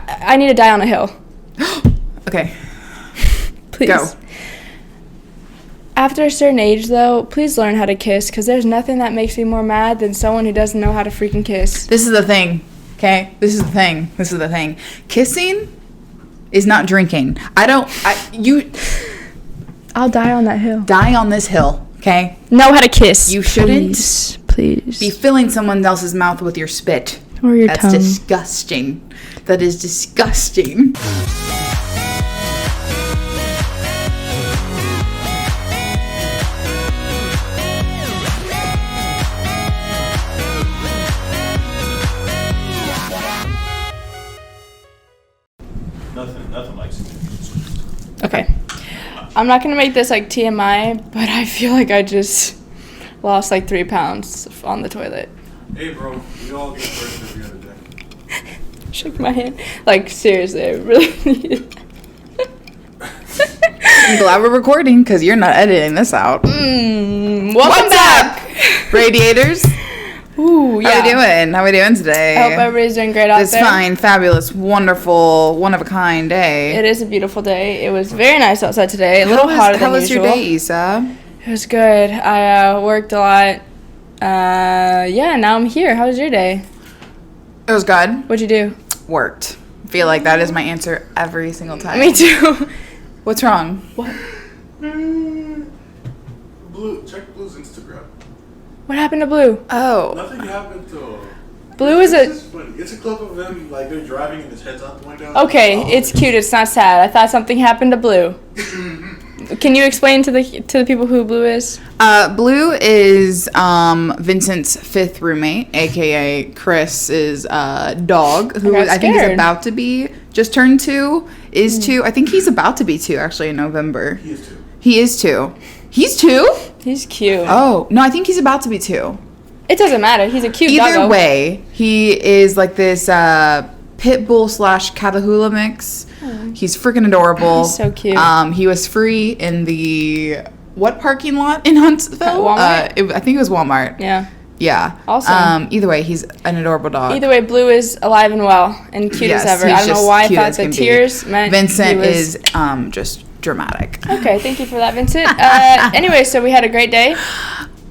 I need to die on a hill. Okay. Please. Go. After a certain age, though, please learn how to kiss, because there's nothing that makes me more mad than someone who doesn't know how to freaking kiss. This is the thing, okay? This is the thing. Kissing is not drinking. I'll die on that hill. Die on this hill, okay? Know how to kiss. You shouldn't Please. be filling someone else's mouth with your spit. Or your That's tongue. disgusting. That is disgusting. Nothing like significance. Okay. I'm not going to make this like TMI, but I feel like I just lost like 3 pounds on the toilet. Hey, bro, we all get first every other day. Shook my hand. Like, seriously, I really need it. I'm glad we're recording because you're not editing this out. Welcome What's back! Radiators? Ooh, yeah. How we doing today? I hope everybody's doing great out This there. fine, fabulous, wonderful, one-of-a-kind day. It is a beautiful day. It was very nice outside today. A little hotter than How was usual. your day, Issa? It was good. I worked a lot. Yeah, now I'm here. How was your day? It was good. What'd you do? Worked. I feel like that is my answer every single time. Me too. What's wrong? What? Check Blue's Instagram. What happened to Blue? Oh. Nothing happened to Blue is It's funny. It's a clip of them, like, they're driving and his head's out the window. Okay, it's cute. It's not sad. I thought something happened to Blue. Can you explain to the people who Blue is? Blue is Vincent's 5th roommate, aka Chris's dog, who got I think is scared. about to be just turned 2. Is 2. I think he's about to be 2 actually in November. He is too. He is 2. He's 2? He's cute. Oh no, I think he's about to be 2. It doesn't matter. He's a cute Either doggo. way, he is like this pit bull / Catahoula mix. He's freaking adorable. He's so cute. He was free in the what parking lot in Huntsville? Walmart? I think it was Walmart. Yeah. Yeah. Awesome. Either way, he's an adorable dog. Either way, Blue is alive and well and cute Yes, as ever. he's I don't know just why I cute thought as the can be. tears meant Vincent he was... is just dramatic. Okay, thank you for that, Vincent. Anyway, so we had a great day.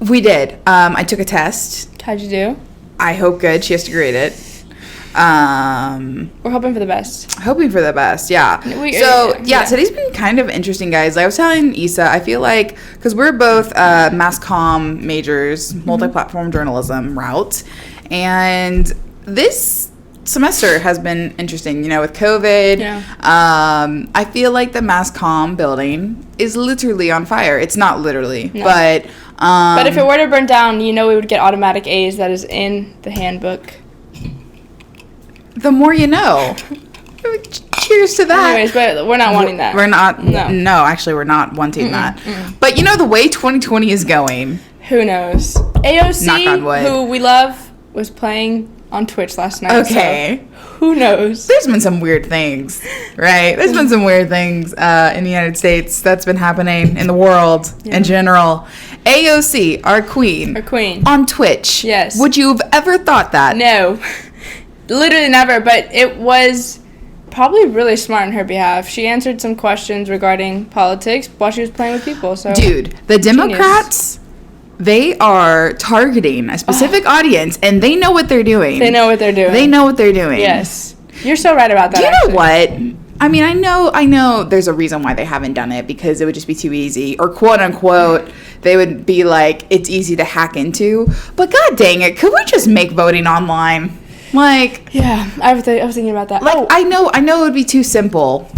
We did. I took a test. How'd you do? I hope good. She has to grade it. We're hoping for the best. Hoping for the best, yeah. Yeah. Today's been kind of interesting, guys. Like I was telling Issa, I feel like, because we're both mass comm majors, multi-platform journalism route, and this semester has been interesting, with COVID. Yeah. I feel like the mass comm building is literally on fire. It's not literally, No. but... But if it were to burn down, we would get automatic A's. That is in the handbook. the more you know. Cheers to that. Anyways, but we're not wanting that. We're not. No. No, actually, we're not wanting that. But the way 2020 is going. Who knows? AOC, Knock on wood. who we love, was playing on Twitch last night. Okay. So who knows? There's been some weird things, right? There's been some weird things in the United States that's been happening in the world in general. AOC, our queen. Our queen. On Twitch. Yes. Would you have ever thought that? No. Literally never, but it was probably really smart on her behalf. She answered some questions regarding politics while she was playing with people. So Dude, the Democrats, they are targeting a specific audience, and they know what they're doing. They know what they're doing. They know what they're doing. Yes. You're so right about that. You actually. know what? I mean, I know there's a reason why they haven't done it, because it would just be too easy, or quote unquote, they would be like, it's easy to hack into. But god dang it, could we just make voting online? Like, Yeah, I was thinking about that. like I know it would be too simple.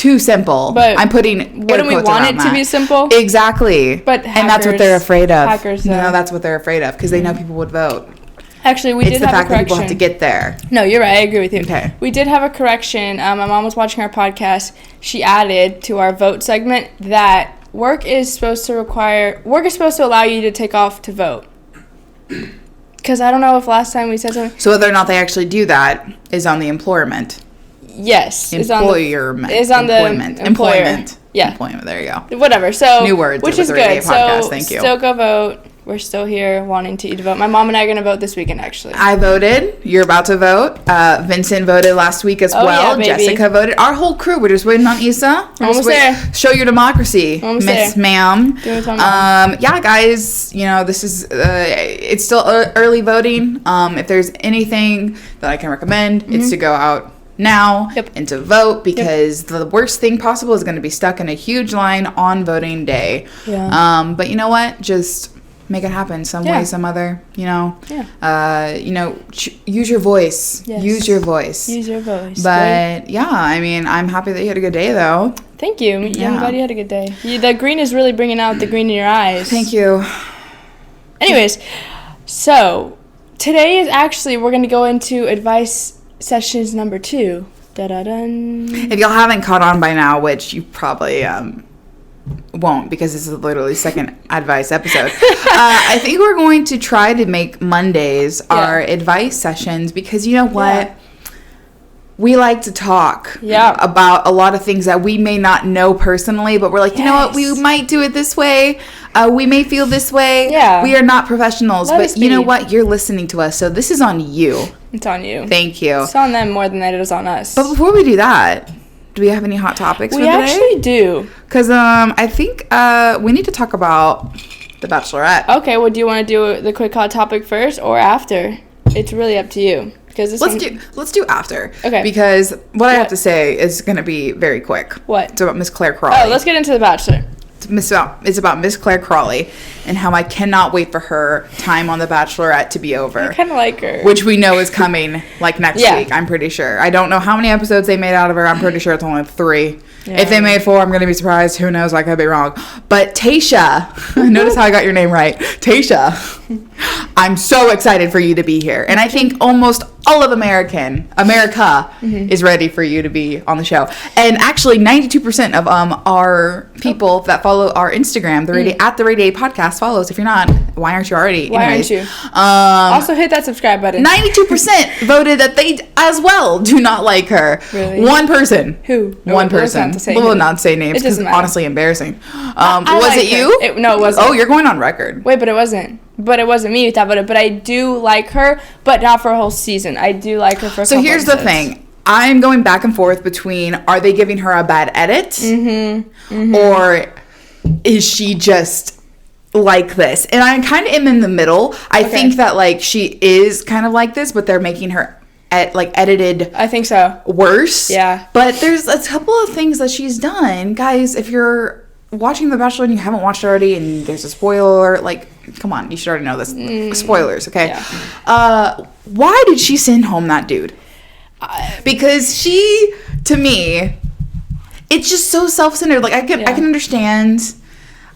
But I'm putting wouldn't we want it to be simple? Exactly. But and that's what they're afraid of. hackers, No, that's what they're afraid of, because they know people would vote. Actually, we It's did the have a fact that correction. people have to get there. No, you're right. I agree with you. Okay. We did have a correction. My mom was watching our podcast. She added to our vote segment that work is supposed to allow you to take off to vote. Because I don't know if last time we said something. So whether or not they actually do that is on the employment. Yes. Employment. Is on the employer. Employment. Yeah. Employment. There you go. Whatever. So New words which with is the good. Radio Podcast. So Thank you. still go vote. we're still here wanting to vote. My mom and I are going to vote this weekend, actually. I voted. You're about to vote. Vincent voted last week as well. Yeah, baby. Jessica voted. Our whole crew. We're just waiting on Issa. Almost there. Show your democracy, Almost Miss there. Ma'am. Do it to my mom. Yeah, guys. This is it's still early voting. If there's anything that I can recommend, it's to go out now Yep. and to vote, because the worst thing possible is going to be stuck in a huge line on voting day. Yeah. But you know what? Just make it happen some Yeah. way, some other. Yeah. Use your voice. Yes. Use your voice. Use your voice. But yeah, I mean, I'm happy that you had a good day, though. Thank you. Yeah. I'm glad you had a good day. The green is really bringing out the green in your eyes. Thank you. Anyways, so today is actually, we're going to go into advice sessions number 2. Da-da-dun. If y'all haven't caught on by now, which you probably won't, because this is literally second advice episode, I think we're going to try to make Mondays our advice sessions, because you know what? Yeah. We like to talk Yeah. about a lot of things that we may not know personally, but we're like, you know what? We Yes. might do it this way. We may feel this way. Yeah. We are not professionals, Let us but you know be. what? You're listening to us, so this is on you. It's on you. Thank you. It's on them more than it is on us. But before we do that, do we have any hot topics We for today? actually do. Because I think we need to talk about The Bachelorette. Okay, well, do you want to do the quick hot topic first or after? It's really up to you. Because this Let's do after. Okay. Because what I have What? to say is going to be very quick. What? It's about Miss Claire Crawley. Oh, let's get into The Bachelor. It's about Miss Claire Crawley and how I cannot wait for her time on The Bachelorette to be over. I kind of like her. Which we know is coming like next Yeah. week, I'm pretty sure. I don't know how many episodes they made out of her. I'm pretty sure it's only 3. Yeah. If they made 4, I'm going to be surprised. Who knows? I could be wrong. But Tayshia, notice how I got your name right. Tayshia, I'm so excited for you to be here. And I think almost all of America is ready for you to be on the show. And actually, 92% of our people that follow our Instagram, at the Radio Podcast follows. If you're not, why aren't you already? Why aren't you? Um, Also, hit that subscribe button. 92% voted that they as well do not like her. Really? One person. Who? One Let's person. not to say We'll who. not say names It because doesn't it's matter. honestly embarrassing. I Was like it her. you? No, it wasn't. Oh, you're going on record. Wait, but it wasn't. But it wasn't me that voted. But I do like her, but not for a whole season. I do like her for a So couple here's the episodes. thing. I'm going back and forth between, are they giving her a bad edit? Mm-hmm. Or is she just like this? And I kind of am in the middle. I Okay. think that like she is kind of like this, but they're making her edited I think so. worse. Yeah. But there's a couple of things that she's done. Guys, if you're watching The Bachelor and you haven't watched it already and there's a spoiler, like, come on, you should already know this. Spoilers, okay? Yeah. Why did she send home that dude? Because she, to me, it's just so self-centered. Like, I can understand.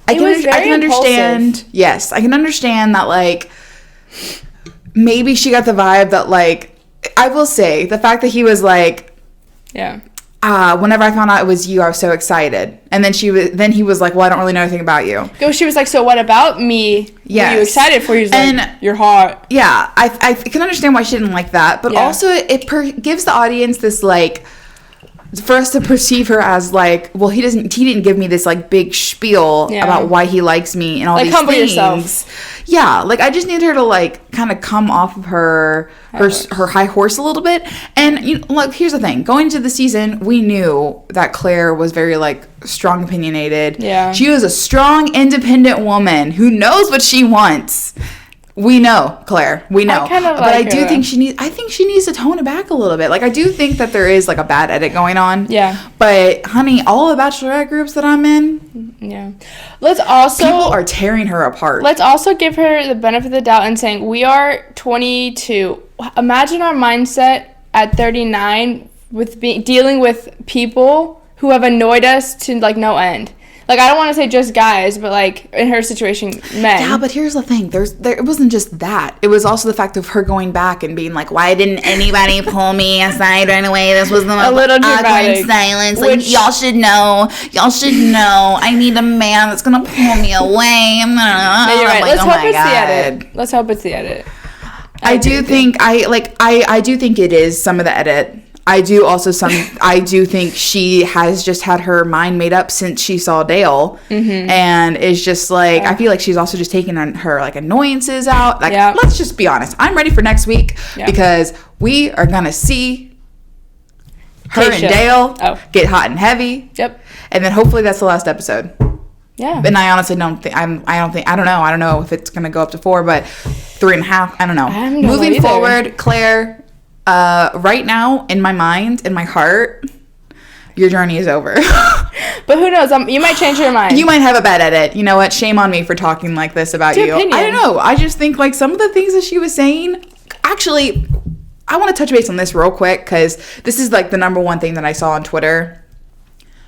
I He can, was I very can understand. impulsive. Yes, I can understand that, like, maybe she got the vibe that, like, I will say, the fact that he was like, Yeah. whenever I found out it was you, I was so excited. And then he was like, well, I don't really know anything about you. She was like, so what about me? Yes. Were you excited for? He's like, And- you're hot. Yeah, I can understand why she didn't like that. But Yeah. also, it gives the audience this, like, for us to perceive her as, like, well, he didn't give me this, like, big spiel Yeah. about why he likes me and all Like, these humble things. yourself. Yeah, like, I just need her to, like, kind of come off of her high horse a little bit. And, look, here's the thing. Going into the season, we knew that Claire was very, like, strong opinionated. Yeah. She was a strong, independent woman who knows what she wants. We know, Claire. We know. I kind of But I like do her, think she needs to tone it back a little bit. Like, I do think that there is, like, a bad edit going on. Yeah. But, honey, all the Bachelorette groups that I'm in, Yeah. Let's also people are tearing her apart. Let's also give her the benefit of the doubt and saying we are 22. Imagine our mindset at 39 with dealing with people who have annoyed us to like no end. Like, I don't want to say just guys, but like in her situation, men. Yeah, but here's the thing. It wasn't just that. It was also the fact of her going back and being like, "Why didn't anybody pull me aside right away? This was the most little awkward dramatic. silence. Like, Which- y'all should know. Y'all should know. I need a man that's gonna pull me away." No, you're right. Like, Let's oh hope my it's the God. edit. Let's hope it's the edit. I do think I do think it is some of the edit. I do think she has just had her mind made up since she saw Dale, and is just like, I feel like she's also just taking her like annoyances out. Like, let's just be honest. I'm ready for next week because we are gonna see her and Dale get hot and heavy. Yep. And then hopefully that's the last episode. Yeah. And I honestly don't think, I don't know if it's gonna go up to 4, but 3.5. I don't know. Moving forward, Claire. Right now, in my mind, in my heart, your journey is over. But who knows? You might change your mind. You might have a bad edit. You know what? Shame on me for talking like this about you. Opinion. I don't know. I just think like some of the things that she was saying. Actually, I want to touch base on this real quick because this is like the number one thing that I saw on Twitter.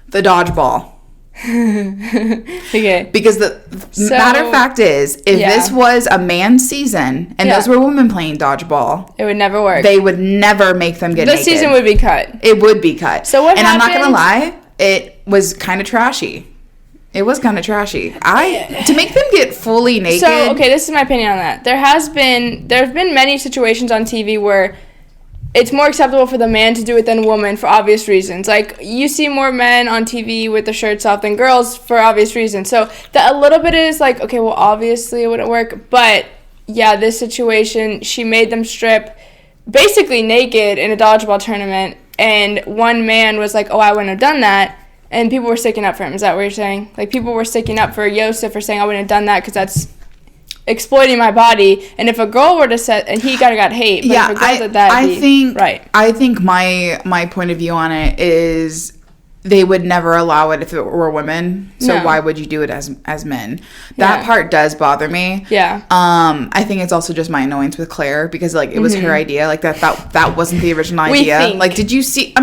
The dodgeball. Okay. Because the matter of fact is, if this was a man's season and those were women playing dodgeball, it would never work. They would never make them get naked. The season would be cut. It would be cut. So what happened? And I'm not gonna lie, it was kind of trashy. It was kind of trashy. To make them get fully naked. So okay, this is my opinion on that. There have been many situations on TV where it's more acceptable for the man to do it than a woman for obvious reasons. Like, you see more men on TV with their shirts off than girls for obvious reasons. So, that a little bit is like, okay, well, obviously it wouldn't work. But, yeah, this situation, she made them strip basically naked in a dodgeball tournament. And one man was like, oh, I wouldn't have done that. And people were sticking up for him. Is that what you're saying? Like, people were sticking up for Yosef for saying, I wouldn't have done that because that's exploiting my body. And if a girl were to set, and he got hate, but if a girl did that, I think my point of view on it is they would never allow it if it were women. So why would you do it as men? That part does bother me. Yeah. I think it's also just my annoyance with Claire because like it was her idea. Like that wasn't the original idea. Like did you see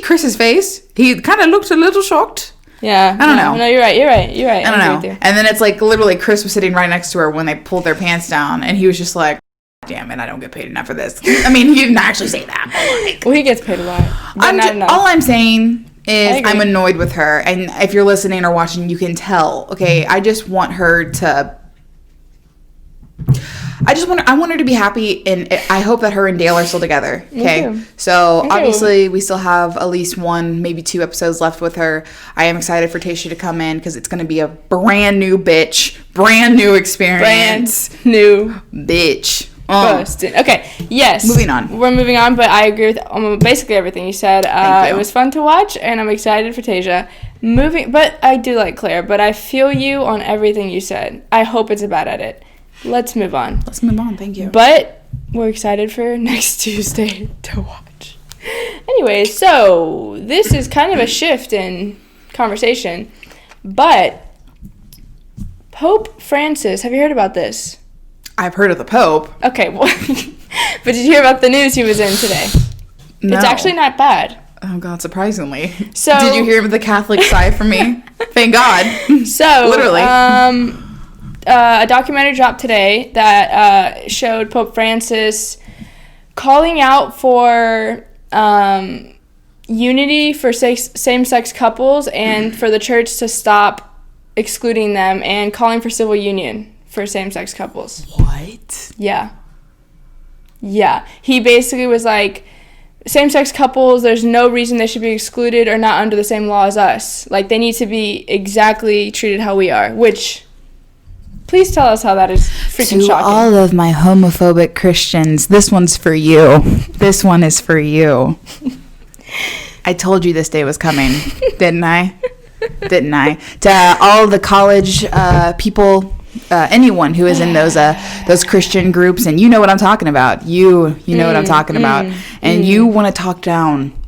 Chris's face? He kind of looked a little shocked. Yeah. I don't know. No, you're right. I don't know. And then it's like literally Chris was sitting right next to her when they pulled their pants down and he was just like, damn it, I don't get paid enough for this. I mean, he didn't actually say that, but like, well, he gets paid a lot. All I'm saying is I'm annoyed with her. And if you're listening or watching, you can tell. Okay, I just want her to I want her to be happy, and I hope that her and Dale are still together. Okay, so obviously we still have at least 1, maybe 2 episodes left with her. I am excited for Tayshia to come in because it's going to be a brand new experience, brand new bitch. Busted. Okay, yes. Moving on. We're moving on, but I agree with basically everything you said. It was fun to watch, and I'm excited for Tayshia. But I do like Claire, but I feel you on everything you said. I hope it's a bad edit. Let's move on. Thank you. But we're excited for next Tuesday to watch. Anyway, so this is kind of a shift in conversation. But Pope Francis, have you heard about this? I've heard of the Pope. Okay, well, but did you hear about the news he was in today? No. It's actually not bad. Oh, God, surprisingly. So, did you hear the Catholic side from me? Thank God. So, literally. A documentary dropped today that showed Pope Francis calling out for unity for same-sex couples and for the church to stop excluding them and calling for civil union for same-sex couples. What? Yeah. He basically was like, same-sex couples, there's no reason they should be excluded or not under the same law as us. Like, they need to be exactly treated how we are, which... Please tell us how that is freaking shocking. To all of my homophobic Christians, this one's for you. This one is for you. I told you this day was coming, didn't I? To all the college people, anyone who is in those Christian groups, and you know what I'm talking about. You know what I'm talking about. And you want to talk down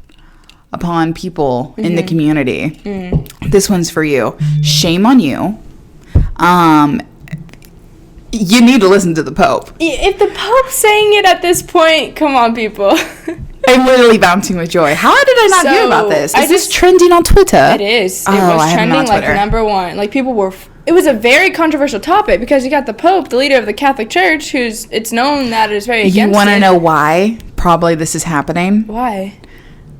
upon people in the community. This one's for you. Shame on you. You need to listen to the Pope. If the Pope's saying it at this point, come on, people. I'm literally bouncing with joy. How did I not hear about this? Is this trending on Twitter? It is. It was trending like number 1. Like, people were... It was a very controversial topic because you got the Pope, the leader of the Catholic Church, it's known that is very against it. You want to know why probably this is happening? Why?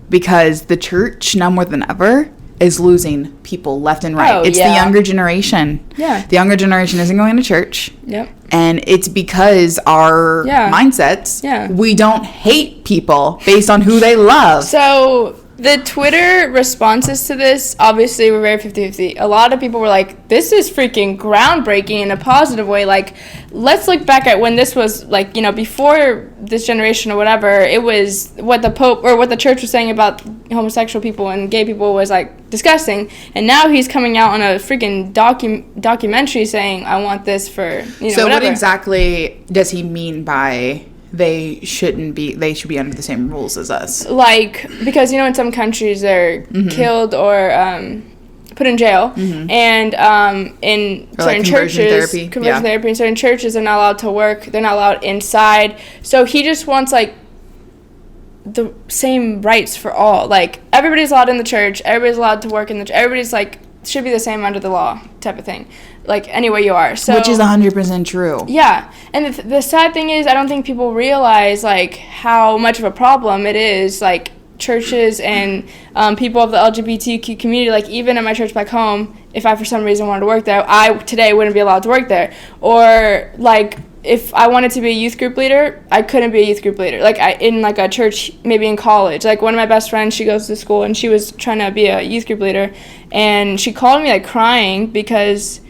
Because the church, now more than ever, is losing people left and right. Oh, It's the younger generation. Yeah. The younger generation isn't going to church. Yep. And it's because our mindsets, we don't hate people based on who they love. So the Twitter responses to this obviously were very 50-50. A lot of people were like, this is freaking groundbreaking in a positive way. Like, let's look back at when this was, like, you know, before this generation or whatever, it was what the Pope or what the church was saying about homosexual people and gay people was, like, disgusting. And now he's coming out on a freaking documentary saying, I want this for, you know, so whatever. What exactly does he mean by they should be under the same rules as us? Like, because, you know, in some countries they're killed or put in jail, and in or certain like churches, conversion therapy in certain churches, they're not allowed to work, they're not allowed inside. So he just wants, like, the same rights for all. Like, everybody's allowed in the church, everybody's allowed to work in the church, everybody's, like, should be the same under the law type of thing, like, anywhere you are. So, which is 100% true. Yeah, and the sad thing is, I don't think people realize, like, how much of a problem it is, like, churches and people of the LGBTQ community. Like, even at my church back home, if I for some reason wanted to work there, I today wouldn't be allowed to work there. Or, like, if I wanted to be a youth group leader, I couldn't be a youth group leader. Like, in, like, a church, maybe in college. Like, one of my best friends, she goes to school, and she was trying to be a youth group leader, and she called me, like, crying because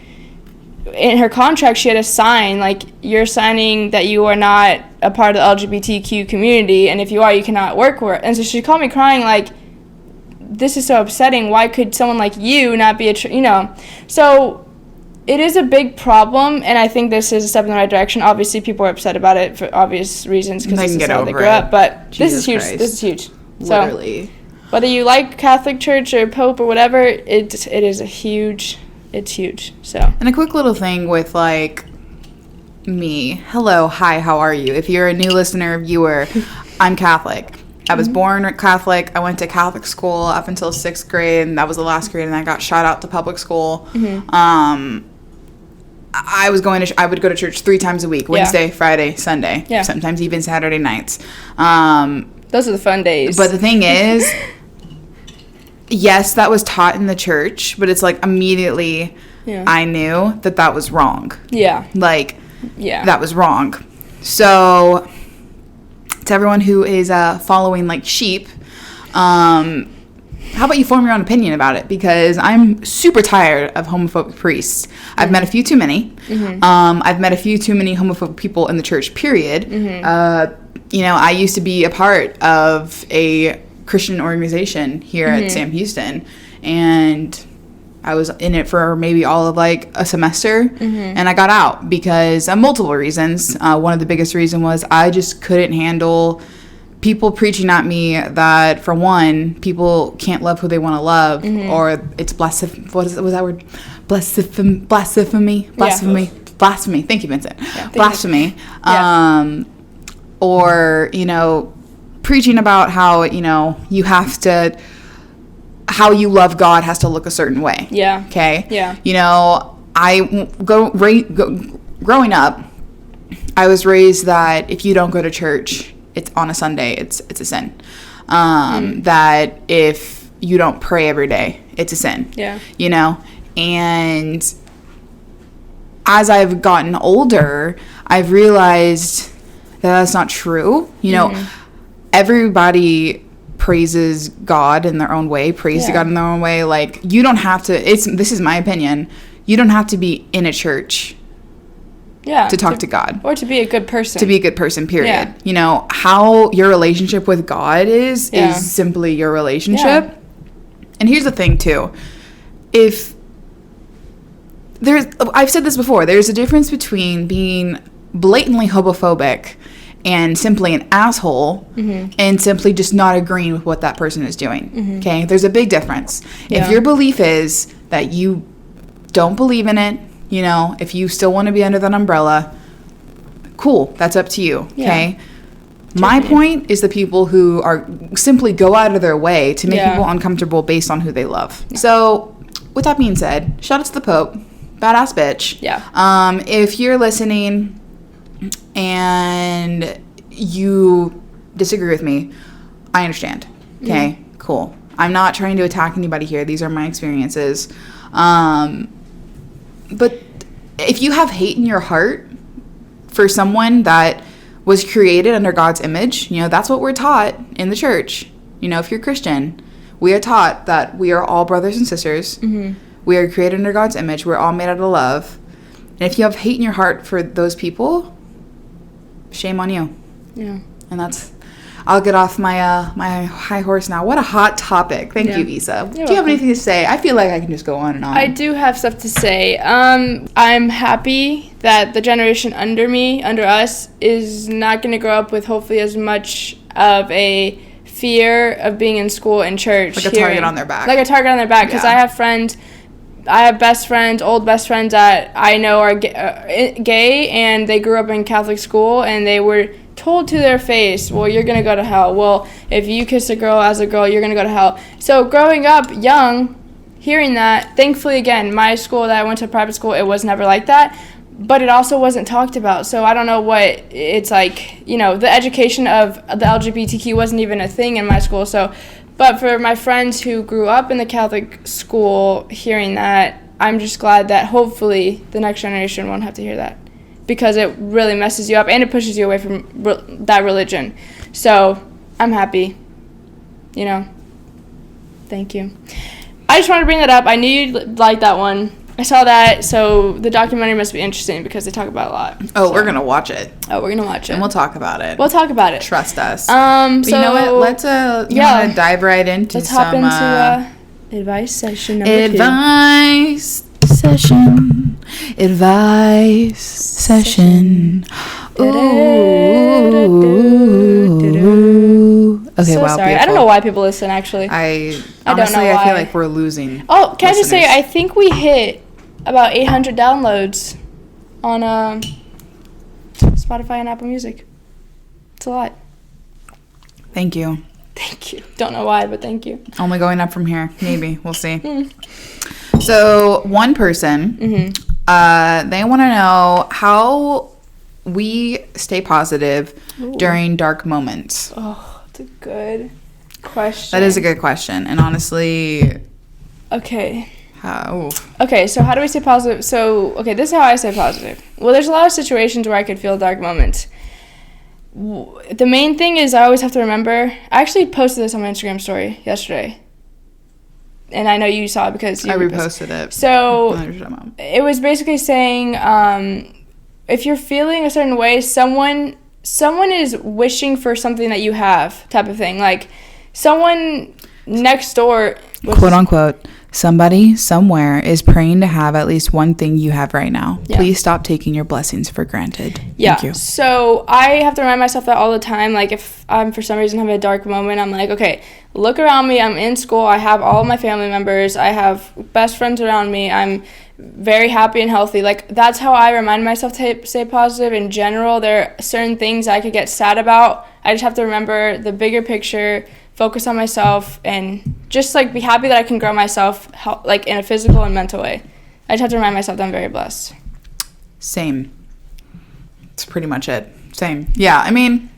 in her contract she had to sign, like, you're signing that you are not a part of the LGBTQ community, and if you are, you cannot work for it. And so she called me crying, like, this is so upsetting. Why could someone like you not be you know? So it is a big problem, and I think this is a step in the right direction. Obviously, people are upset about it for obvious reasons because this is how they grew up. But this is huge. This is huge. Literally. So, whether you like Catholic Church or Pope or whatever, it is a huge. It's huge. So. And a quick little thing with, like, me. Hello, hi, how are you? If you're a new listener or viewer, I'm Catholic. I was born Catholic. I went to Catholic school up until 6th grade, and that was the last grade, and I got shot out to public school. I would go to church 3 times a week: Wednesday, Friday, Sunday, sometimes even Saturday nights. Those are the fun days. But the thing is, yes, that was taught in the church, but it's like immediately I knew that was wrong. Yeah. Like, that was wrong. So, to everyone who is following like sheep, how about you form your own opinion about it? Because I'm super tired of homophobic priests. I've met a few too many. I've met a few too many homophobic people in the church, period. You know, I used to be a part of a Christian organization here at Sam Houston, and I was in it for maybe all of like a semester, and I got out because of multiple reasons. One of the biggest reasons was I just couldn't handle people preaching at me that, for one, people can't love who they want to love, or it's blasphemy. What was that word? Blasphemy. Thank you, Vincent. Yeah, blasphemy. Or, you know, preaching about how, you know, you have to, how you love God has to look a certain way. Yeah. Okay? Yeah. You know, growing up, I was raised that if you don't go to church, it's on a Sunday, it's a sin. That if you don't pray every day, it's a sin. Yeah. You know? And as I've gotten older, I've realized that's not true. You know, everybody praises God in their own way, prays to God in their own way. Like, you don't have to, this is my opinion, you don't have to be in a church to talk to God. Or to be a good person. To be a good person, period. Yeah. You know, how your relationship with God is simply your relationship. Yeah. And here's the thing, too. I've said this before, there's a difference between being blatantly homophobic and simply an asshole, and simply just not agreeing with what that person is doing. Okay? There's a big difference. If your belief is that you don't believe in it, you know, if you still want to be under that umbrella, cool, that's up to you. Okay? My point is the people who are simply go out of their way to make people uncomfortable based on who they love. So, with that being said, shout out to the Pope. Badass bitch. Yeah. If you're listening and you disagree with me, I understand. Okay, cool. I'm not trying to attack anybody here. These are my experiences. But if you have hate in your heart for someone that was created under God's image, that's what we're taught in the church. If you're Christian, we are taught that we are all brothers and sisters. Mm-hmm. We are created under God's image. We're all made out of love. And if you have hate in your heart for those people, shame on you. Yeah. And I'll get off my my high horse now. What a hot topic. Thank you, Isa. Do you have anything to say? I feel like I can just go on and on. I do have stuff to say. I'm happy that the generation under us, is not going to grow up with hopefully as much of a fear of being in school and church. Like a target on their back. Like a target on their back. Because I have best friends, old best friends that I know are gay, and they grew up in Catholic school, and they were told to their face, well, you're going to go to hell. Well, if you kiss a girl as a girl, you're going to go to hell. So growing up young, hearing that, thankfully, again, my school that I went to, private school, it was never like that, but it also wasn't talked about. So I don't know what it's like, the education of the LGBTQ wasn't even a thing in my school. So, but for my friends who grew up in the Catholic school, hearing that, I'm just glad that hopefully the next generation won't have to hear that, because it really messes you up and it pushes you away from that religion. So I'm happy, Thank you. I just wanted to bring that up. I knew you'd like that one. I saw that, so the documentary must be interesting because they talk about a lot. Oh, so we're going to watch it. Oh, we're going to watch it. And we'll talk about it. We'll talk about it. Trust us. So you know what? Let's dive right into let's hop into advice session number 2. Advice session. Advice session. Ooh. Okay, so wow. Sorry. Beautiful. I don't know why people listen, actually. Honestly, don't know why. I feel like we're losing. Oh, can listeners. I just say, I think we hit about 800 downloads on Spotify and Apple Music. It's a lot. Thank you. Thank you. Don't know why, but thank you. Only going up from here. Maybe. We'll see. So, one person, they want to know how we stay positive during dark moments. Oh, that's a good question. That is a good question. And honestly... Okay. How? Okay, so how do we stay positive? So, this is how I stay positive. Well, there's a lot of situations where I could feel dark moments. The main thing is I always have to remember... I actually posted this on my Instagram story yesterday. And I know you saw it because you I reposted it. So, it was basically saying... if you're feeling a certain way, someone is wishing for something that you have, type of thing. Like, someone next door... Quote unquote, somebody somewhere is praying to have at least one thing you have right now. Yeah. Please stop taking your blessings for granted. Yeah. Thank you. So I have to remind myself that all the time. Like, if I'm for some reason having a dark moment, I'm like, okay, look around me. I'm in school. I have all of my family members. I have best friends around me. I'm very happy and healthy. Like, that's how I remind myself to stay positive in general. There are certain things I could get sad about. I just have to remember the bigger picture, focus on myself, and just, like, be happy that I can grow myself, like, in a physical and mental way. I just have to remind myself that I'm very blessed. Same. That's pretty much it. Same. Yeah, I mean,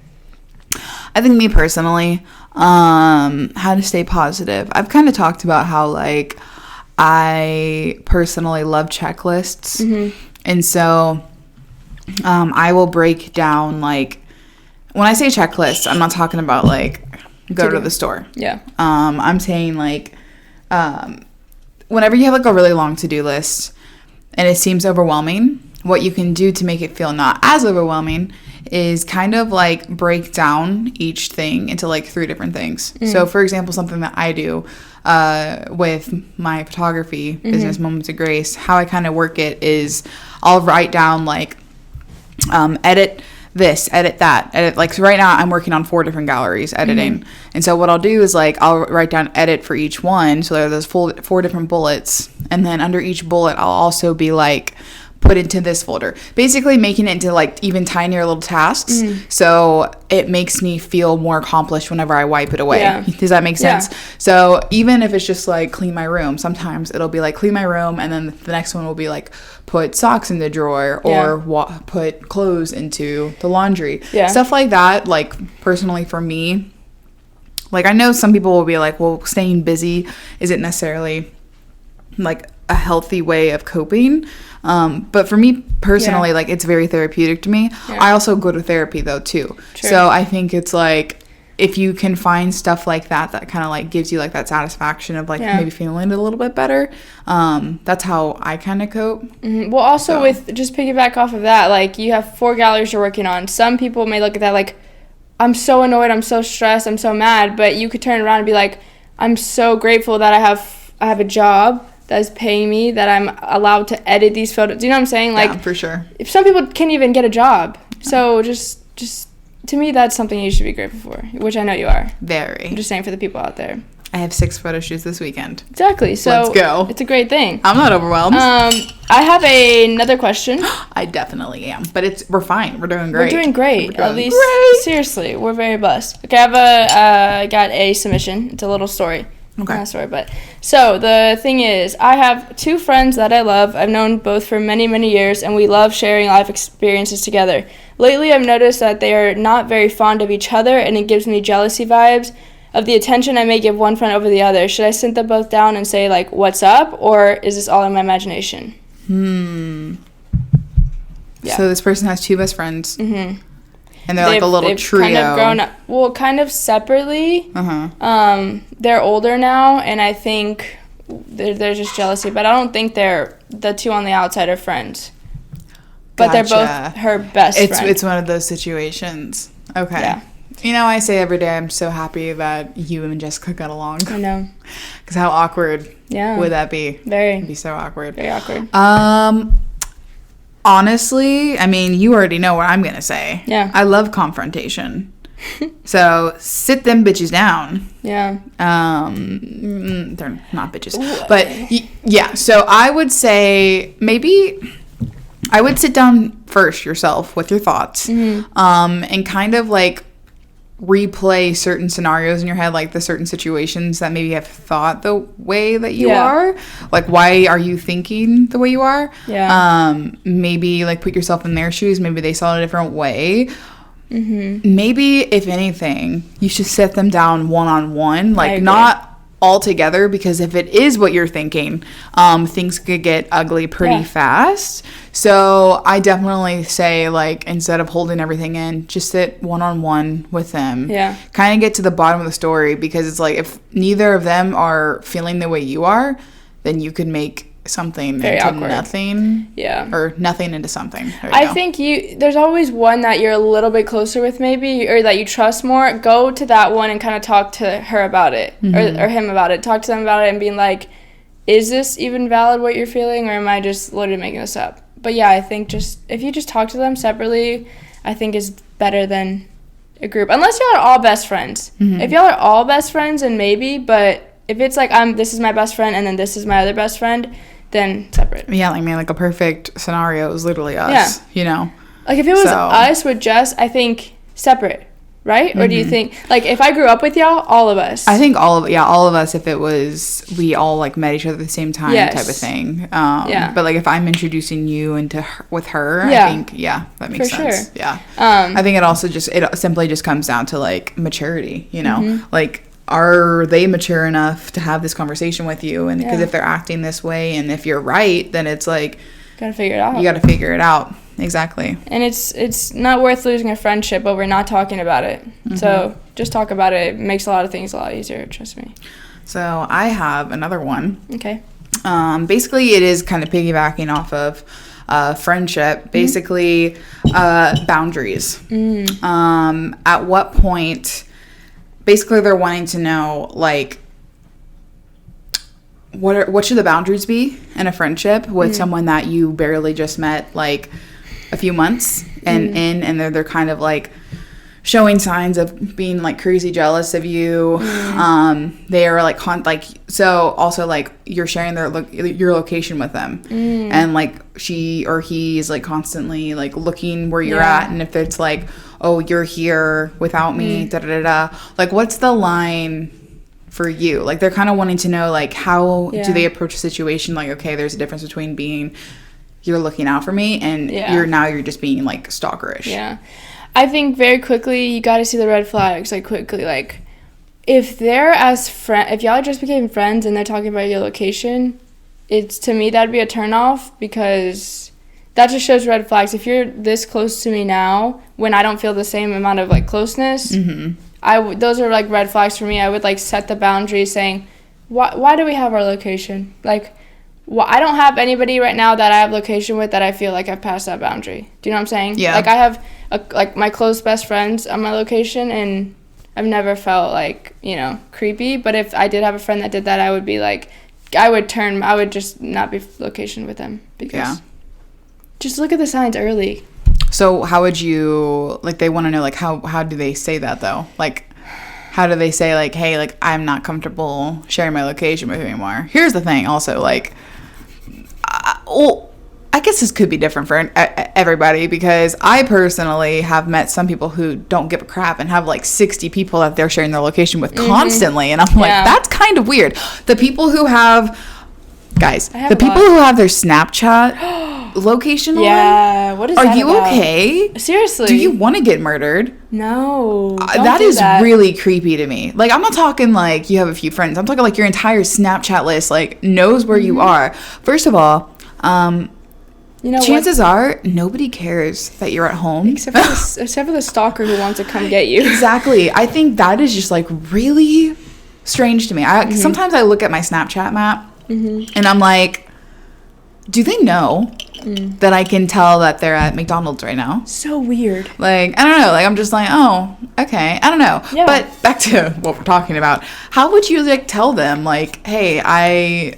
I think me personally, how to stay positive. I've kind of talked about how, like, I personally love checklists. Mm-hmm. And so I will break down, like, when I say checklist, I'm not talking about, like, go to the store. Yeah. I'm saying, like, whenever you have, like, a really long to-do list and it seems overwhelming, what you can do to make it feel not as overwhelming is kind of, like, break down each thing into, like, 3 different things. Mm-hmm. So, for example, something that I do with my photography business, Moments of Grace, how I kind of work it is I'll write down, like, edit this, edit that, edit, like, so right now I'm working on 4 different galleries editing. And so what I'll do is, like, I'll write down edit for each one. So there are those 4 different bullets. And then under each bullet, I'll also be, like, put into this folder, basically making it into, like, even tinier little tasks. So it makes me feel more accomplished whenever I wipe it away. Yeah. Does that make sense? Yeah. So even if it's just, like, clean my room, sometimes it'll be, like, clean my room, and then the next one will be, like, put socks in the drawer, or put clothes into the laundry. Yeah. Stuff like that, like, personally for me, Like, I know some people will be like, well, staying busy isn't necessarily like a healthy way of coping. But for me personally, like, it's very therapeutic to me. Yeah. I also go to therapy though too. True. So I think it's like, if you can find stuff like that kind of like gives you like that satisfaction of like maybe feeling a little bit better, that's how I kind of cope. Well, also with just piggyback off of that, like, you have 4 galleries you're working on. Some people may look at that like, I'm so annoyed, I'm so stressed, I'm so mad, but you could turn around and be like, I'm so grateful that I have a job that is paying me, that I'm allowed to edit these photos. Do you know what I'm saying? Like, Yeah, for sure. If some people can't even get a job. So just to me, that's something you should be grateful for, which I know you are. Very. I'm just saying for the people out there. I have 6 photo shoots this weekend. Exactly. So Let's go. It's a great thing. I'm not overwhelmed. I have another question. I definitely am, but we're fine. We're doing great. We're doing great. We're doing At least, great. seriously, we're very blessed. Okay, I got a submission. It's a little story. Okay. Not a story, but so the thing is, I have 2 friends that I love. I've known both for many, many years, and we love sharing life experiences together. Lately, I've noticed that they are not very fond of each other, and it gives me jealousy vibes of the attention I may give one friend over the other. Should I sit them both down and say, like, what's up, or is this all in my imagination? Yeah. So this person has 2 best friends. Mm-hmm. And they're like a little trio. Kind of grown up. Well, kind of separately. Uh-huh. They're older now, and I think there's just jealousy. But I don't think they're the 2 on the outside are friends. But they're both her best friends. It's one of those situations. Okay. Yeah. You know, I say every day I'm so happy that you and Jessica got along. I know. Because how awkward would that be? Very. It'd be so awkward. Very awkward. Honestly, I mean, you already know what I'm going to say. Yeah. I love confrontation. So sit them bitches down. Yeah. They're not bitches. Ooh. But yeah, so I would say maybe I would sit down first yourself with your thoughts, and kind of like replay certain scenarios in your head, like the certain situations that maybe have thought the way that you are. Like, why are you thinking the way you are? Yeah. Maybe like put yourself in their shoes. Maybe they saw it a different way. Maybe, if anything, you should set them down one-on-one, like not all together, because if it is what you're thinking, things could get ugly pretty fast. So I definitely say, like, instead of holding everything in, just sit one-on-one with them. Yeah. Kind of get to the bottom of the story, because it's like, if neither of them are feeling the way you are, then you could make something very into awkward. nothing. Yeah. Or nothing into something. I think there's always one that you're a little bit closer with, maybe, or that you trust more. Go to that one and kind of talk to her about it, or him about it. Talk to them about it and being like, is this even valid what you're feeling, or am I just literally making this up? But yeah, I think if you just talk to them separately, I think is better than a group. Unless y'all are all best friends. If y'all are all best friends, then maybe, but if it's like, this is my best friend and then this is my other best friend, then separate. Yeah, like, man, like a perfect scenario is literally us, you know? Like, if it was us with Jess, I think separate, right? Or do you think, like, if I grew up with y'all, all of us? I think all of us, if it was, we all, like, met each other at the same time type of thing. But, like, if I'm introducing you into with her, I think, that makes sense. Sure. Yeah. I think it simply just comes down to, like, maturity, you know? Like, are they mature enough to have this conversation with you? And because if they're acting this way, and if you're right, then it's like, gotta figure it out. You gotta figure it out. Exactly. And it's not worth losing a friendship over not talking about it. So just talk about it. It makes a lot of things a lot easier, trust me. So I have another one. Okay. Basically, it is kind of piggybacking off of friendship. Basically, boundaries. At what point... Basically, they're wanting to know, like, what should the boundaries be in a friendship with someone that you barely just met, like, a few months and they're kind of, like, showing signs of being, like, crazy jealous of you. They are, like, so also, like, you're sharing your location with them. And, like, she or he is, like, constantly, like, looking where you're at. And if it's, like, oh, you're here without me, da-da-da-da. Like, what's the line for you? Like, they're kind of wanting to know, like, how do they approach a situation? Like, okay, there's a difference between being, you're looking out for me, and you're just being, like, stalkerish. Yeah. I think very quickly, you got to see the red flags, like, quickly. Like, if if y'all just became friends and they're talking about your location, it's, to me, that'd be a turnoff, because that just shows red flags. If you're this close to me now, when I don't feel the same amount of, like, closeness, those are, like, red flags for me. I would, like, set the boundary saying, why do we have our location? Like, I don't have anybody right now that I have location with that I feel like I've passed that boundary. Do you know what I'm saying? Yeah. Like, I have, like, my close best friends on my location, and I've never felt, like, you know, creepy. But if I did have a friend that did that, I would be, like, I would just not be location with them, because just look at the signs early. So how would you, like, they want to know, like, how do they say that, though? Like, how do they say, like, hey, like, I'm not comfortable sharing my location with you anymore? Here's the thing also, like, I guess this could be different for everybody, because I personally have met some people who don't give a crap and have, like, 60 people that they're sharing their location with constantly. And I'm like, that's kind of weird. The people who have, guys, the people who have their Snapchat location on, what is are that you about? Okay? Seriously. Do you want to get murdered? No. That is really creepy to me. Like, I'm not talking like you have a few friends. I'm talking like your entire Snapchat list, like, knows where you are. First of all, you know, chances are nobody cares that you're at home, except for the stalker who wants to come get you. Exactly. I think that is just, like, really strange to me. Sometimes I look at my Snapchat map and I'm like, do they know that I can tell that they're at McDonald's right now? So weird. Like, I don't know. Like, I'm just like, oh, okay. I don't know. Yeah. But back to what we're talking about. How would you, like, tell them, like, hey,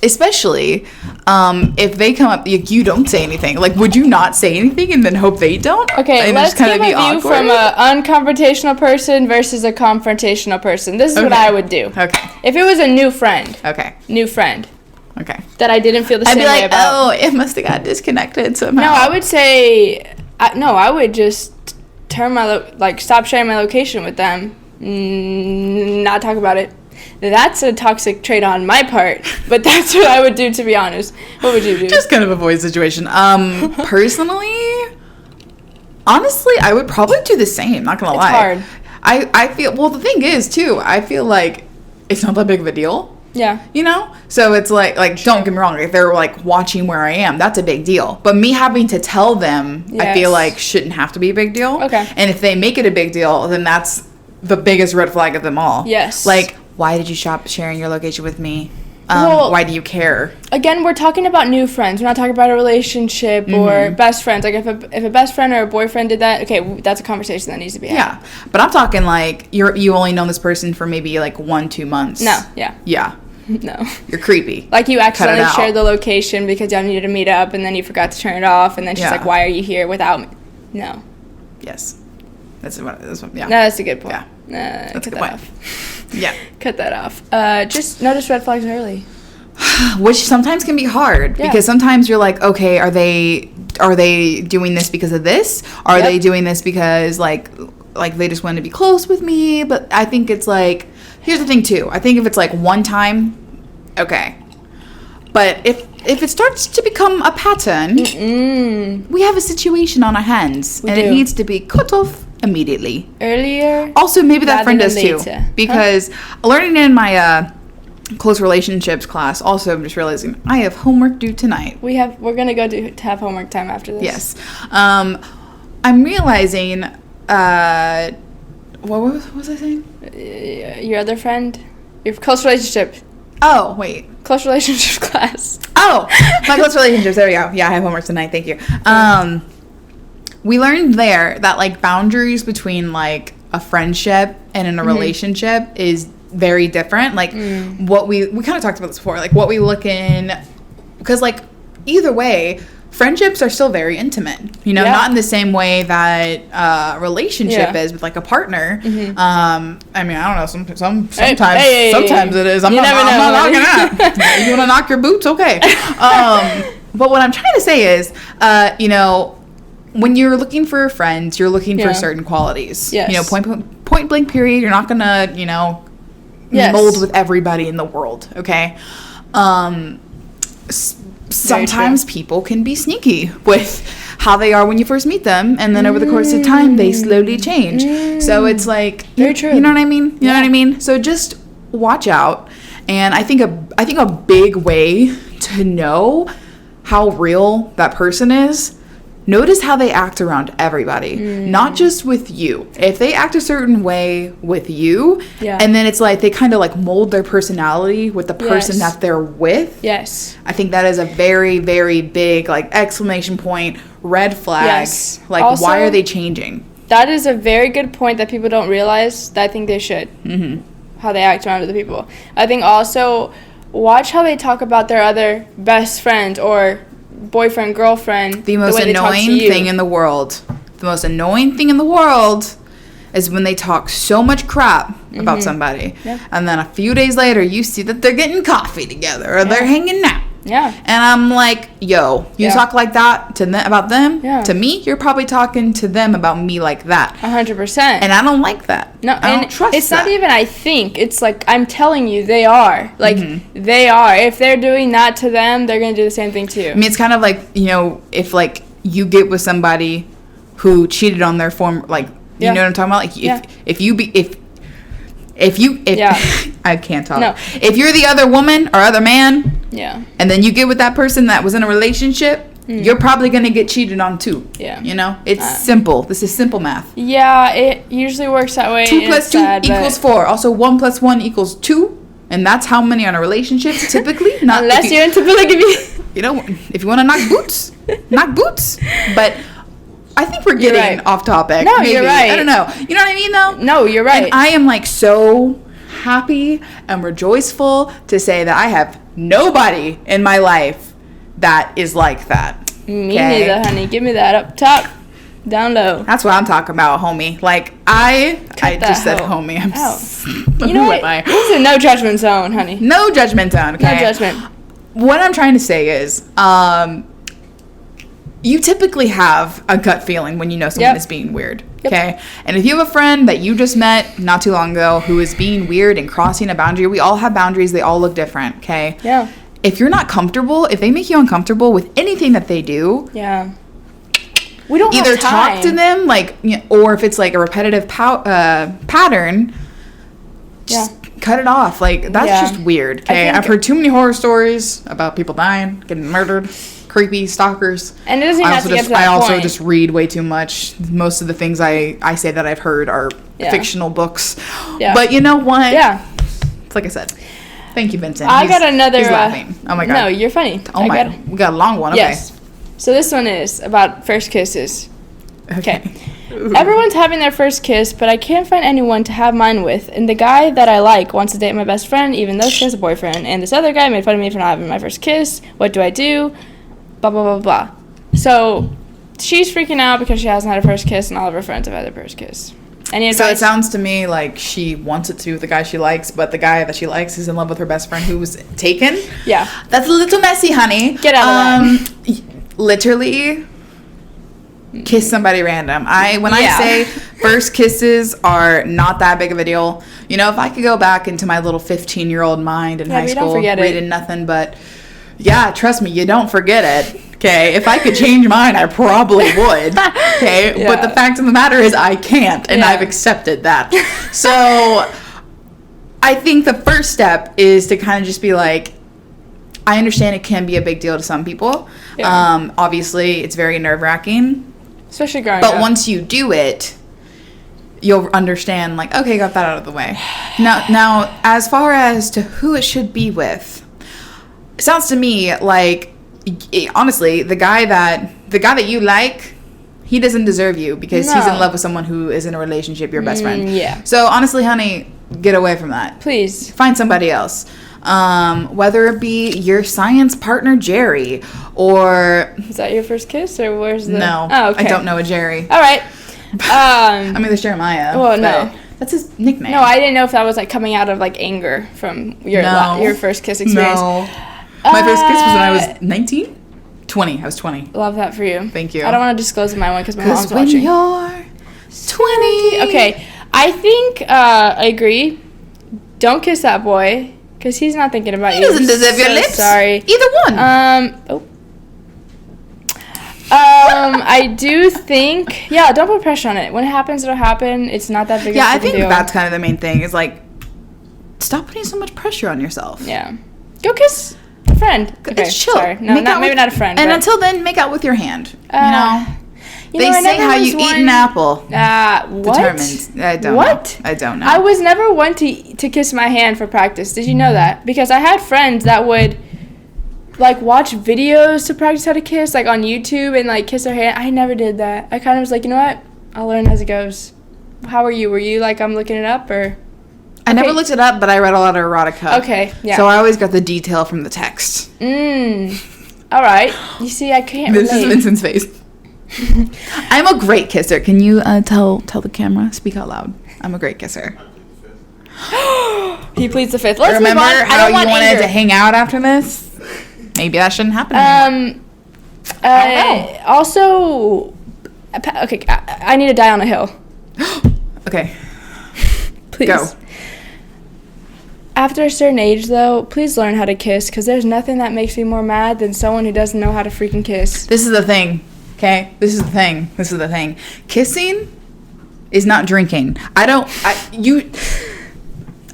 especially if they come up, you don't say anything. Like, would you not say anything and then hope they don't? Okay, and let's just give a view from an unconfrontational person versus a confrontational person. This is what I would do. Okay. If it was a new friend. Okay. Okay. That I didn't feel the same way I'd be like, about. oh, it must have got disconnected somehow. No, I would say, I would just turn stop sharing my location with them. Not talk about it. That's a toxic trait on my part, but that's what I would do, to be honest. What would you do? Just kind of avoid the situation. Personally, honestly, I would probably do the same, not gonna lie. It's hard. I feel, well, the thing is, too, I feel like it's not that big of a deal. Yeah. You know? So it's like don't get me wrong, if they're, like, watching where I am, that's a big deal. But me having to tell them, I feel like shouldn't have to be a big deal. Okay. And if they make it a big deal, then that's the biggest red flag of them all. Yes. Like, why did you stop sharing your location with me? Well, why do you care? Again, we're talking about new friends. We're not talking about a relationship or best friends. Like, if a best friend or a boyfriend did that, okay, that's a conversation that needs to be had. Yeah, but I'm talking like you only know this person for maybe like 1-2 months. No, yeah. Yeah. No. You're creepy. Like, you accidentally out. shared the location because y'all needed to meet up, and then you forgot to turn it off, and then she's Yeah. like, why are you here without me? No. Yes. That's what, yeah. No, that's a good point. Yeah. That's a cut good that point. off. Yeah. Cut that off. Just notice red flags early. Which sometimes can be hard because sometimes you're like, okay, are they doing this because of this? Are they doing this because like they just want to be close with me? But I think it's like, here's the thing too. I think if it's like one time, okay. But if it starts to become a pattern, we have a situation on our hands, and it needs to be cut off immediately. Earlier. Also, maybe that friend does too, later. because learning in my close relationships class, also I'm just realizing I have homework due tonight. We're gonna go to have homework time after this. Yes. I'm realizing what was I saying? Your other friend? Your close relationship. Oh, wait. Close relationship class. Oh, my close relationships. There we go. Yeah, I have homework tonight. Thank you. We learned there that like boundaries between like a friendship and in a relationship is very different. Like what we kind of talked about this before. Like what we look in, because like either way, friendships are still very intimate. You know, not in the same way that a relationship is with like a partner. I mean, I don't know. Sometimes it is. I'm not knocking out. You want to knock your boots? Okay. But what I'm trying to say is, you know, when you're looking for friends, you're looking for certain qualities. Yes. You know, point blank period. You're not gonna, you know, mold with everybody in the world. Okay. sometimes people can be sneaky with how they are when you first meet them, and then over the course of time they slowly change. So it's like, Very true. You know what I mean? You know what I mean? So just watch out. And I think a big way to know how real that person is, notice how they act around everybody, not just with you. If they act a certain way with you, and then it's like they kind of like mold their personality with the person that they're with. Yes. I think that is a very, very big like exclamation point, red flag. Yes. Like, Also, why are they changing? That is a very good point that people don't realize that I think they should. How they act around other people. I think also watch how they talk about their other best friend or boyfriend, girlfriend. The most annoying thing in the world. The most annoying thing in the world is when they talk so much crap about somebody. And then a few days later, you see that they're getting coffee together or they're hanging out. And I'm like, yo, you talk like that to them about them? To me, you're probably talking to them about me like that. 100%. And I don't like that. No, I don't trust it's that. not even I think. It's like I'm telling you, they are. Like, they are. If they're doing that to them, they're going to do the same thing to you. I mean, it's kind of like, you know, if, like, you get with somebody who cheated on their former, like, you know what I'm talking about? Like, if I can't talk. No. If you're the other woman or other man, Yeah. and then you get with that person that was in a relationship, you're probably going to get cheated on too. Yeah. You know? It's simple. This is simple math. Yeah, it usually works that way. 2 plus 2 equals 4. Also, 1 plus 1 equals 2. And that's how many on a relationship typically. Not Unless you're into polygamy. You know, if you want to knock boots, knock boots. But I think we're getting off topic. No, maybe. you're right. I don't know. You know what I mean, though? No, you're right. And I am, like, so happy and rejoiceful to say that I have nobody in my life that is like that. Me neither, honey. Give me that up top, down low. That's what I'm talking about, homie. Like, I just said homie. You know what? This is a no judgment zone, honey. No judgment zone, okay? No judgment. What I'm trying to say is, you typically have a gut feeling when you know someone is being weird, okay? And if you have a friend that you just met not too long ago who is being weird and crossing a boundary, we all have boundaries. They all look different, okay? Yeah. If you're not comfortable, if they make you uncomfortable with anything that they do, we don't either have time. talk to them, like, or if it's like a repetitive pattern, just cut it off. Like, that's just weird, okay? I've heard too many horror stories about people dying, getting murdered. Creepy stalkers. And it doesn't even have to get to that I also point. just read way too much. Most of the things I say that I've heard are fictional books. But you know what? It's like I said. Thank you, Vincent. I got another. He's laughing. Oh my god. No, you're funny. Oh my. We got a long one. Okay. Yes. So this one is about first kisses. Okay. Everyone's having their first kiss, but I can't find anyone to have mine with. And the guy that I like wants to date my best friend, even though she has a boyfriend. And this other guy made fun of me for not having my first kiss. What do I do? Blah, blah, blah, blah. So she's freaking out because she hasn't had her first kiss, and all of her friends have had their first kiss. Any advice? So it sounds to me like she wants it to with the guy she likes, but the guy that she likes is in love with her best friend who was taken. Yeah. That's a little messy, honey. Get out of that. Literally, kiss somebody random. I say first kisses are not that big of a deal. You know, if I could go back into my little 15-year-old mind in high school, reading nothing but, trust me, you don't forget it. Okay, if I could change mine, I probably would. Okay, but the fact of the matter is I can't, and I've accepted that. So I think the first step is to kind of just be like, I understand it can be a big deal to some people. Obviously, it's very nerve-wracking. Especially growing up. But once you do it, you'll understand, like, okay, got that out of the way. Now, as far as to who it should be with, it sounds to me like, honestly, the guy that you like, he doesn't deserve you because he's in love with someone who is in a relationship, your best friend. Yeah. So honestly, honey, get away from that. Please. Find somebody else. Whether it be your science partner, Jerry, or... Is that your first kiss, or where's the... No. Oh, okay. I don't know a Jerry. All right. I mean, there's Jeremiah. Well, no. That's his nickname. No, I didn't know if that was, like, coming out of, like, anger from your first kiss experience. No. My first kiss was when I was 19? 20. I was 20. Love that for you. Thank you. I don't want to disclose my one because my mom's when watching. You're 20. Okay. I think I agree. Don't kiss that boy. Because he's not thinking about He you. doesn't deserve your So lips. Sorry. Either one. I do think, yeah, don't put pressure on it. When it happens, it'll happen. It's not that big Yeah, of I a think deal. that's kind of the main thing. Is like, stop putting so much pressure on yourself. Yeah. Go kiss a friend. Okay, It's chill. sorry. No, Make not out maybe with- not a friend. And but, until then, make out with your hand. you They know, I say never how was you eat one- an apple What? determines. I don't What? know. I don't know. I was never one to kiss my hand for practice. Did you know that? Because I had friends that would like watch videos to practice how to kiss, like on YouTube, and like kiss their hand. I never did that. I kind of was like, you know what? I'll learn as it goes. How are you? Were you like, I'm looking it up, or? I never Okay. looked it up, but I read a lot of erotica. Okay, yeah. So I always got the detail from the text. All right. You see, I can't This is relate. Vincent's face. I'm a great kisser. Can you tell the camera? Speak out loud. I'm a great kisser. He pleads the fifth. Let's Remember move on. I how don't you want wanted anger. to hang out after this? Maybe that shouldn't happen anymore. Also, okay, I need to die on a hill. Okay. Please. Go. After a certain age, though, please learn how to kiss, because there's nothing that makes me more mad than someone who doesn't know how to freaking kiss. This is the thing. Okay? This is the thing. Kissing is not drinking. You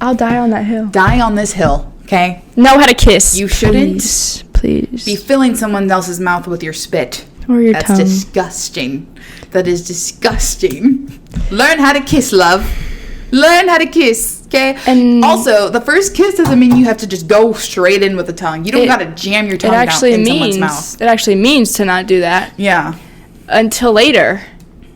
I'll die on that hill. die on this hill, okay? Know how to kiss. You shouldn't Please. be filling someone else's mouth with your spit. Or your That's tongue. disgusting. That is disgusting. Learn how to kiss, love. Learn how to kiss, okay? And- also, the first kiss doesn't mean you have to just go straight in with the tongue. You don't It- gotta jam your It tongue down actually in someone's means mouth. it actually means to not do that Yeah. until later,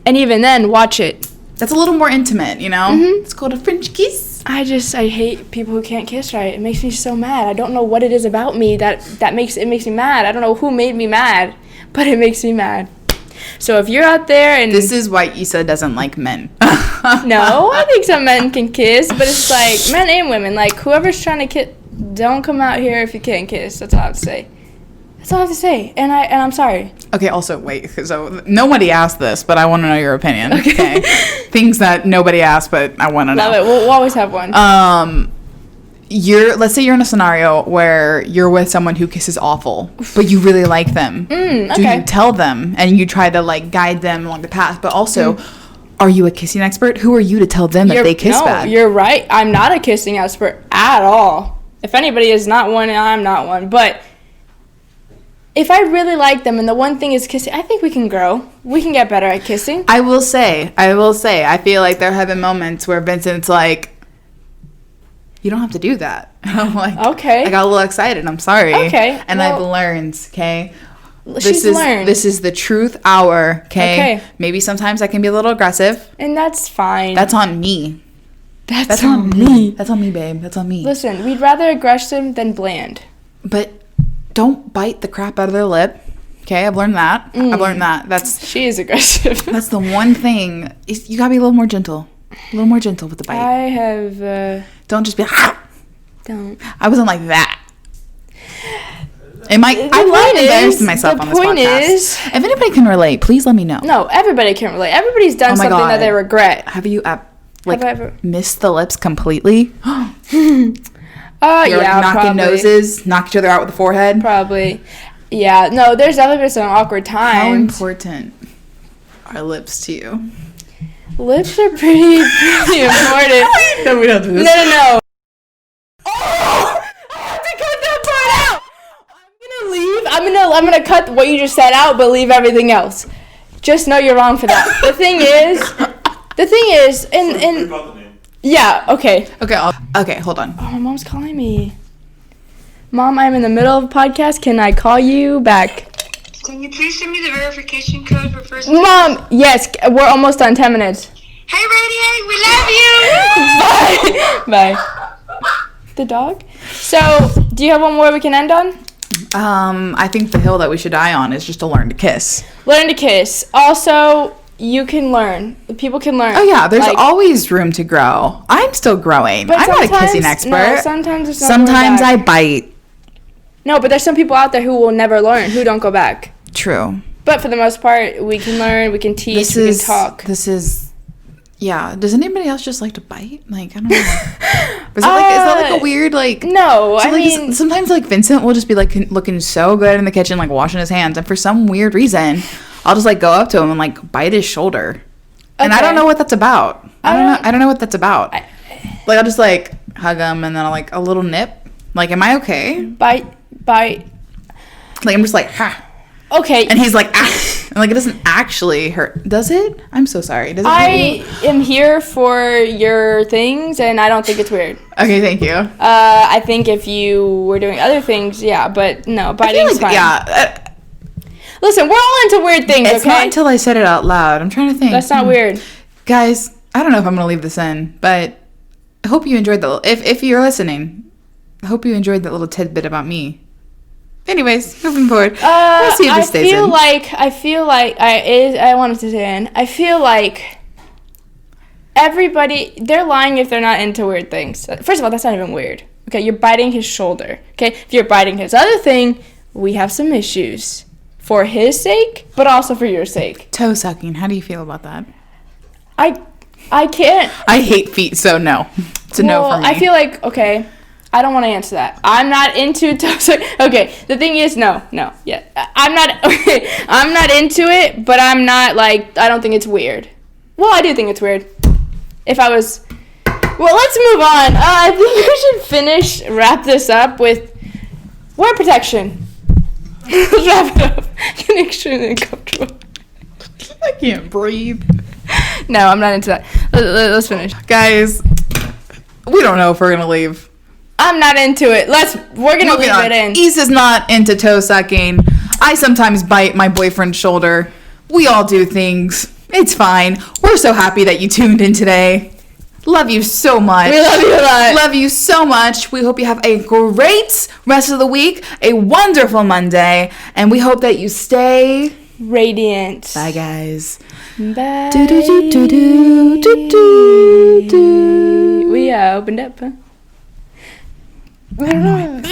and even then, watch it. That's a little more intimate, you know? Mhm. It's called a French kiss. I hate people who can't kiss right. It makes me so mad. I don't know what it is about me that makes me mad. I don't know who made me mad, but it makes me mad. So if you're out there and This is why Issa doesn't like men. no, I think some men can kiss, but it's like men and women. Like whoever's trying to kiss, don't come out here if you can't kiss. That's all I have to say. That's all I have to say. And I'm sorry. Okay, also, wait. So, nobody asked this, but I want to know your opinion. Okay. Things that nobody asked, but I want to know. Love it. We'll always have one. Let's say you're in a scenario where you're with someone who kisses awful, but you really like them. Do okay. you tell them and you try to like guide them along the path? But also, are you a kissing expert? Who are you to tell them that they kiss bad? You're right. I'm not a kissing expert at all. If anybody is not one, I'm not one. But if I really like them and the one thing is kissing, I think we can grow. We can get better at kissing. I will say, I feel like there have been moments where Vincent's like, you don't have to do that. And I'm like, Okay. I got a little excited. I'm sorry. Okay, And well- I've learned, okay? She's learned. This is the truth hour, okay? Okay. Maybe sometimes I can be a little aggressive. And that's fine. That's on me. That's on me. That's on me, babe. That's on me. Listen, we'd rather aggressive than bland. But don't bite the crap out of their lip. Okay, I've learned that. I've learned that. That's She is aggressive. the one thing. You gotta be a little more gentle. A little more gentle with the bite. I have, Don't just be. don't. I wasn't like that. I'm point really is- embarrassing myself the on this point podcast. is- If anybody can relate, please let me know. No, everybody can relate. Everybody's done Oh my something God. that they regret. Have you Have I ever- missed the lips completely? Oh, You're yeah, knocking probably. noses, knock each other out with the forehead. Probably. Yeah, no, there's definitely been some awkward How times. important are lips to you? Lips are pretty important. No, we don't do No. Oh, I have to cut that part out. I'm gonna leave. I'm gonna cut what you just said out, but leave everything else. Just know you're wrong for that. The thing is, and About the name. yeah, okay. Okay, hold on. Oh, my mom's calling me. Mom, I'm in the middle of a podcast. Can I call you back? Can you please send me the verification code for first? Mom, yes, we're almost done. 10 minutes. Hey, Radiate, we love you! Bye. The dog? So, do you have one more we can end on? I think the hill that we should die on is just to learn to kiss. Learn to kiss. Also, you can learn. People can learn. Oh yeah, there's Like, always room to grow. I'm still growing. but I'm not a kissing sometimes- expert. No, sometimes there's no Sometimes I going back. bite. No, but there's some people out there who will never learn, who don't go back. True. But for the most part, we can learn, we can teach, we can talk. This is Yeah. Does anybody else just like to bite? Like, I don't know. Is that like a weird, like... No, So, I like, mean, sometimes, like, Vincent will just be, like, looking so good in the kitchen, like, washing his hands. And for some weird reason, I'll just, like, go up to him and, like, bite his shoulder. And I Okay. don't know what that's about. I don't know what that's about. Like, I'll just, like, hug him and then I'll, like, a little nip. Like, am I okay? bite. Like, I'm just like, ha. Okay. And he's like, ah. And, like, it doesn't actually hurt. Does it? I'm so sorry. Does it hurt I you? am here for your things, and I don't think it's weird. Okay, thank you. I think if you were doing other things, yeah, but no, I biting's feel like, fine. yeah. Listen, we're all into weird things, It's okay? not until I said it out loud. I'm trying to think. That's not weird. Guys, I don't know if I'm going to leave this in, but I hope you enjoyed the... If you're listening, I hope you enjoyed that little tidbit about me. Anyways, moving forward. We'll see if this stays in. I feel like I wanted to say in. I feel like everybody, they're lying if they're not into weird things. First of all, that's not even weird. Okay, you're biting his shoulder. Okay, if you're biting his other thing, we have some issues. For his sake, but also for your sake. Toe sucking. How do you feel about that? I can't. I hate feet, so no. It's a no for me. I feel like, okay, I don't want to answer that. I'm not into toxic. Okay, the thing is, no, yeah. I'm not into it, but I'm not, like, I don't think it's weird. Well, I do think it's weird. If I was, well, let's move on. I think we should wrap this up with wear protection. Let's wrap it up. Getting extremely uncomfortable. I can't breathe. No, I'm not into that. Let's finish. Guys, we don't know if we're going to leave. I'm not into it. We're gonna Moving leave on. it in. Issa's not into toe sucking. I sometimes bite my boyfriend's shoulder. We all do things. It's fine. We're so happy that you tuned in today. Love you so much. We love you a lot. Love you so much. We hope you have a great rest of the week, a wonderful Monday, and we hope that you stay Radiant. Bye, guys. Bye. Do-do-do-do-do-do-do. We opened up. Huh? I don't know.